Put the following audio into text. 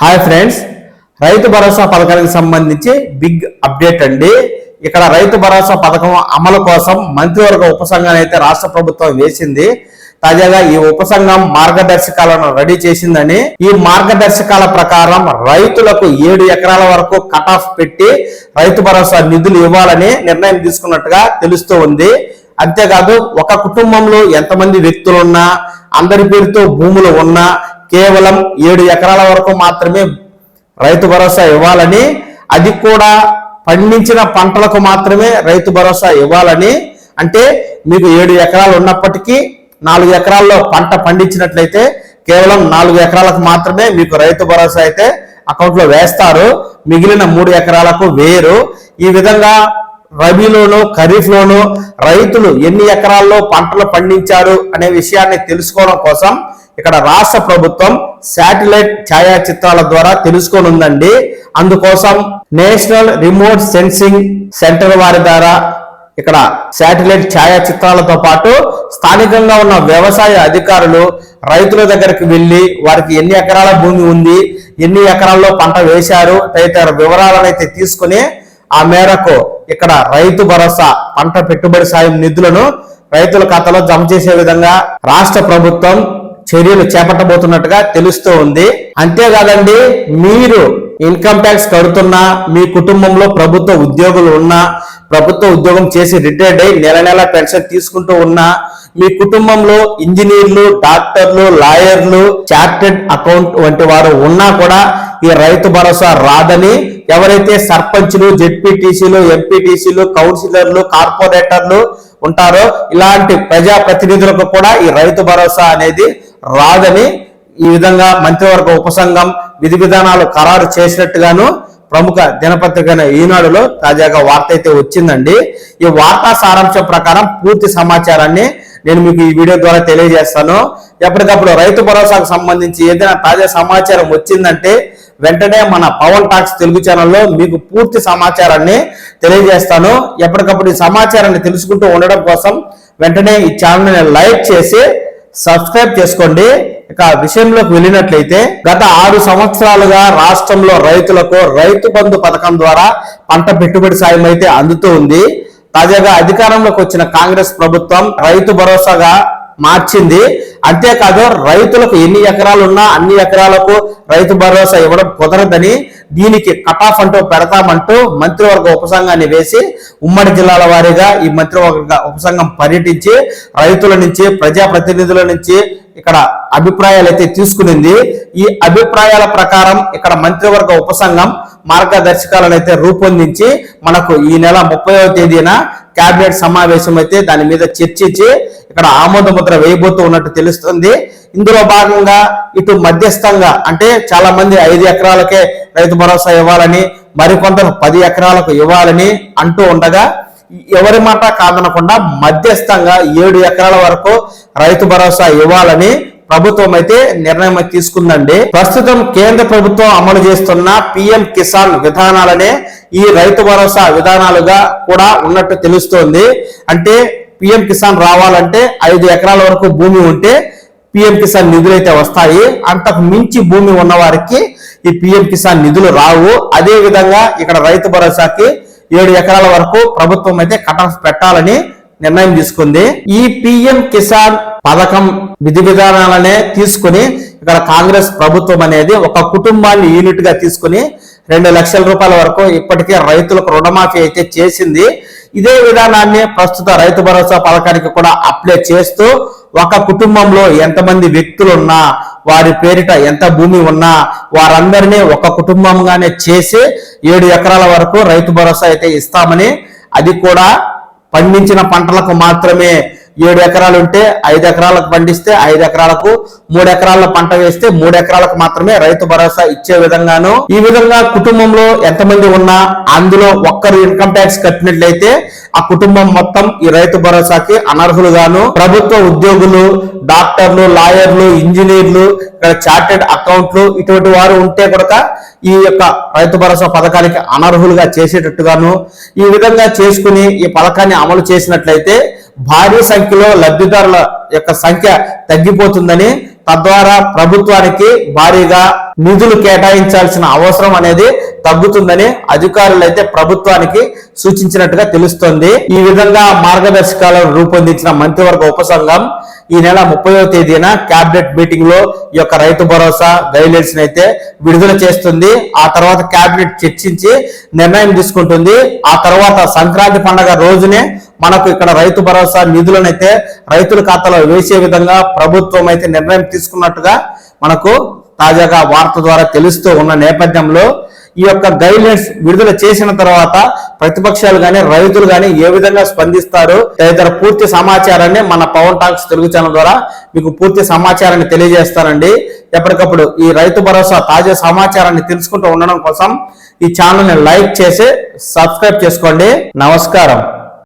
Hi friends, Rythu Bharosa పథకానికి సంబంధించి big update అండి. ఇక్కడ రైతు భరోసా పథకం అమలు కోసం మంత్రివర్గ ఉపసంఘాన్ని అయితే రాష్ట్ర ప్రభుత్వం వేసింది. తాజాగా ఈ ఉపసంఘం మార్గదర్శకాలను రెడీ చేసిందని, ఈ మార్గదర్శకాల ప్రకారం రైతులకు 7 ఎకరాల వరకు కట్ ఆఫ్ పెట్టి రైతు భరోసా నిధులు ఇవ్వాలని నిర్ణయం తీసుకున్నట్టుగా తెలుస్తూ ఉంది. అంతేకాదు, ఒక కుటుంబంలో ఎంతమంది వ్యక్తులున్నా, అందరి పేరుతో భూములు ఉన్నా కేవలం 7 ఎకరాల వరకు మాత్రమే రైతు భరోసా ఇవ్వాలని, అది కూడా పండించిన పంటలకు మాత్రమే రైతు భరోసా ఇవ్వాలని, అంటే మీకు 7 ఎకరాలు ఉన్నప్పటికీ 4 ఎకరాల్లో పంట పండించినట్లయితే కేవలం 4 ఎకరాలకు మాత్రమే మీకు రైతు భరోసా అయితే అకౌంట్లో వేస్తారు, మిగిలిన 3 ఎకరాలకు వేరు. ఈ విధంగా రబీలోను ఖరీఫ్లోను రైతులు ఎన్ని ఎకరాల్లో పంటలు పండించారు అనే విషయాన్ని తెలుసుకోవడం కోసం ఇక్కడ రాష్ట్ర ప్రభుత్వం శాటిలైట్ ఛాయాచిత్రాల ద్వారా తెలుసుకోనుందండి. అందుకోసం నేషనల్ రిమోట్ సెన్సింగ్ సెంటర్ వారి ద్వారా ఇక్కడ శాటిలైట్ ఛాయాచిత్రాలతో పాటు స్థానికంగా ఉన్న వ్యవసాయ అధికారులు రైతుల దగ్గరికి వెళ్లి వారికి ఎన్ని ఎకరాల భూమి ఉంది, ఎన్ని ఎకరాల్లో పంట వేశారు తదితర వివరాలను అయితే తీసుకుని ఆ మేరకు ఇక్కడ రైతు భరోసా పంట పెట్టుబడి సాయం నిధులను రైతుల ఖాతాలో జమ చేసే విధంగా రాష్ట్ర ప్రభుత్వం చర్యలు చేపట్టబోతున్నట్టుగా తెలుస్తూ ఉంది. అంతేకాదండి, మీరు ఇన్కమ్ ట్యాక్స్ కడుతున్నా, మీ కుటుంబంలో ప్రభుత్వ ఉద్యోగులు ఉన్నా, ప్రభుత్వ ఉద్యోగం చేసి రిటైర్డ్ అయి నెల నెల పెన్షన్ తీసుకుంటూ ఉన్నా, మీ కుటుంబంలో ఇంజనీర్లు, డాక్టర్లు, లాయర్లు, చార్టెడ్ అకౌంట్ వంటి వారు ఉన్నా కూడా ఈ రైతు భరోసా రాదని, ఎవరైతే సర్పంచ్లు, జెడ్పీటీసీలు, ఎంపీటీసీలు, కౌన్సిలర్లు, కార్పొరేటర్లు ఉంటారో ఇలాంటి ప్రజాప్రతినిధులకు కూడా ఈ రైతు భరోసా అనేది రాదని ఈ విధంగా మంత్రివర్గ ఉపసంఘం విధి విధానాలు ఖరారు చేసినట్టుగాను ప్రముఖ దినపత్రిక ఈనాడులో తాజాగా వార్త అయితే వచ్చిందండి. ఈ వార్తా సారాంశం ప్రకారం పూర్తి సమాచారాన్ని నేను మీకు ఈ వీడియో ద్వారా తెలియజేస్తాను. ఎప్పటికప్పుడు రైతు భరోసాకు సంబంధించి ఏదైనా తాజా సమాచారం వచ్చిందంటే వెంటనే మన పవన్ టాక్స్ తెలుగు ఛానల్లో మీకు పూర్తి సమాచారాన్ని తెలియజేస్తాను. ఎప్పటికప్పుడు ఈ సమాచారాన్ని తెలుసుకుంటూ ఉండడం కోసం వెంటనే ఈ ఛానల్ని లైక్ చేసి సబ్స్క్రైబ్ చేసుకోండి. ఇక విషయంలోకి వెళ్ళినట్లయితే, గత 6 సంవత్సరాలుగా రాష్ట్రంలో రైతులకు రైతు బంధు పథకం ద్వారా పంట పెట్టుబడి సాయం అయితే అందుతూ ఉంది. తాజాగా అధికారంలోకి వచ్చిన కాంగ్రెస్ ప్రభుత్వం రైతు భరోసాగా మార్చింది. అంతేకాదు, రైతులకు ఎన్ని ఎకరాలు ఉన్నా అన్ని ఎకరాలకు రైతు భరోసా ఇవ్వడం కుదరదని, దీనికి కట్ ఆఫ్ అంటూ పెడతామంటూ మంత్రివర్గ ఉపసంఘాన్ని వేసి ఉమ్మడి జిల్లాల వారీగా ఈ మంత్రివర్గ ఉపసంఘం పర్యటించి రైతుల నుంచి, ప్రజాప్రతినిధుల నుంచి ఇక్కడ అభిప్రాయాలు అయితే తీసుకునింది. ఈ అభిప్రాయాల ప్రకారం ఇక్కడ మంత్రివర్గ ఉపసంఘం మార్గదర్శకాలను అయితే రూపొందించి మనకు ఈ నెల 30వ తేదీన కేబినెట్ సమావేశం అయితే దాని మీద చర్చించి ఇక్కడ ఆమోద ముద్ర వేయబోతూ ఉన్నట్టు తెలుస్తుంది. ఇందులో భాగంగా ఇటు మధ్యస్థంగా, అంటే చాలా మంది 5 ఎకరాలకే రైతు భరోసా ఇవ్వాలని, మరికొందరు 10 ఎకరాలకు ఇవ్వాలని అంటూ ఉండగా, ఎవరి మాట కాదనకుండా మధ్యస్థంగా 7 ఎకరాల వరకు రైతు భరోసా ఇవ్వాలని ప్రభుత్వం అయితే నిర్ణయం తీసుకుందండి. ప్రస్తుతం కేంద్ర ప్రభుత్వం అమలు చేస్తున్న పిఎం కిసాన్ విధానాలనే ఈ రైతు భరోసా విధానాలుగా కూడా ఉన్నట్టు తెలుస్తోంది. అంటే పిఎం కిసాన్ రావాలంటే 5 ఎకరాల వరకు భూమి ఉంటే పిఎం కిసాన్ నిధులు అయితే వస్తాయి. అంతకు మించి భూమి ఉన్న వారికి ఈ పిఎం కిసాన్ నిధులు రావు. అదే విధంగా ఇక్కడ రైతు భరోసాకి 7 ఎకరాల వరకు ప్రభుత్వం అయితే కట్ ఆఫ్ పెట్టాలని నిర్ణయం తీసుకుంది. ఈ పిఎం కిసాన్ పథకం విధి విధానాలనే తీసుకుని ఇక్కడ కాంగ్రెస్ ప్రభుత్వం అనేది ఒక కుటుంబాన్ని యూనిట్ గా తీసుకుని 2 లక్షల రూపాయల వరకు ఇప్పటికే రైతులకు రుణమాఫీ అయితే చేసింది. ఇదే విధానాన్ని ప్రస్తుత రైతు భరోసా పథకానికి కూడా అప్లై చేస్తూ ఒక కుటుంబంలో ఎంతమంది వ్యక్తులు ఉన్నా, వారి పేరిట ఎంత భూమి ఉన్నా వారందరినీ ఒక కుటుంబంగానే చేసి 7 ఎకరాల వరకు రైతు భరోసా అయితే ఇస్తామని, అది కూడా పండించిన పంటలకు మాత్రమే 7 ఎకరాలు ఉంటే 5 ఎకరాలకు పండిస్తే 5 ఎకరాలకు, 3 ఎకరాల పంట వేస్తే 3 ఎకరాలకు మాత్రమే రైతు భరోసా ఇచ్చే విధంగాను, ఈ విధంగా కుటుంబంలో ఎంతమంది ఉన్నా అందులో ఒక్కరు ఇన్కమ్ ట్యాక్స్ కట్టినట్లయితే ఆ కుటుంబం మొత్తం ఈ రైతు భరోసాకి అనర్హులుగాను, ప్రభుత్వ ఉద్యోగులు, డాక్టర్లు, లాయర్లు, ఇంజనీర్లు, ఇక్కడ చార్టెడ్ అకౌంట్లు ఇటువంటి వారు ఉంటే కూడా ఈ యొక్క రైతు భరోసా పథకానికి అనర్హులుగా చేసేటట్టుగాను, ఈ విధంగా చేసుకుని ఈ పథకాన్ని అమలు చేసినట్లయితే భారీ సంఖ్యలో లబ్ధిదారుల యొక్క సంఖ్య తగ్గిపోతుందని తద్వారా ప్రభుత్వానికి భారీగా నిధులు కేటాయించాల్సిన అవసరం అనేది తగ్గుతుందని అధికారులు అయితే ప్రభుత్వానికి సూచించినట్టుగా తెలుస్తోంది. ఈ విధంగా మార్గదర్శకాలను రూపొందించిన మంత్రివర్గ ఉపసంఘం ఈ నెల 30వ తేదీన కేబినెట్ మీటింగ్ లో ఈ యొక్క రైతు భరోసా గైడ్లైన్స్ అయితే విడుదల చేస్తుంది. ఆ తర్వాత కేబినెట్ చర్చించి నిర్ణయం తీసుకుంటుంది. ఆ తర్వాత సంక్రాంతి పండుగ రోజునే మనకు ఇక్కడ రైతు భరోసా నిధులను అయితే రైతుల ఖాతాలో వేసే విధంగా ప్రభుత్వం అయితే నిర్ణయం తీసుకున్నట్టుగా మనకు తాజాగా వార్త ద్వారా తెలుస్తూ ఉన్న నేపథ్యంలో ఈ యొక్క గైడ్లైన్స్ విడుదల చేసిన తర్వాత ప్రతిపక్షాలు గాని రైతులు గాని ఏ విధంగా స్పందిస్తారు తదితర పూర్తి సమాచారాన్ని మన పవన్ టాక్స్ తెలుగు ఛానల్ ద్వారా మీకు పూర్తి సమాచారాన్ని తెలియజేస్తానండి. ఎప్పటికప్పుడు ఈ రైతు భరోసా తాజా సమాచారాన్ని తెలుసుకుంటూ ఉండడం కోసం ఈ ఛానల్ ని లైక్ చేసి సబ్స్క్రైబ్ చేసుకోండి. నమస్కారం.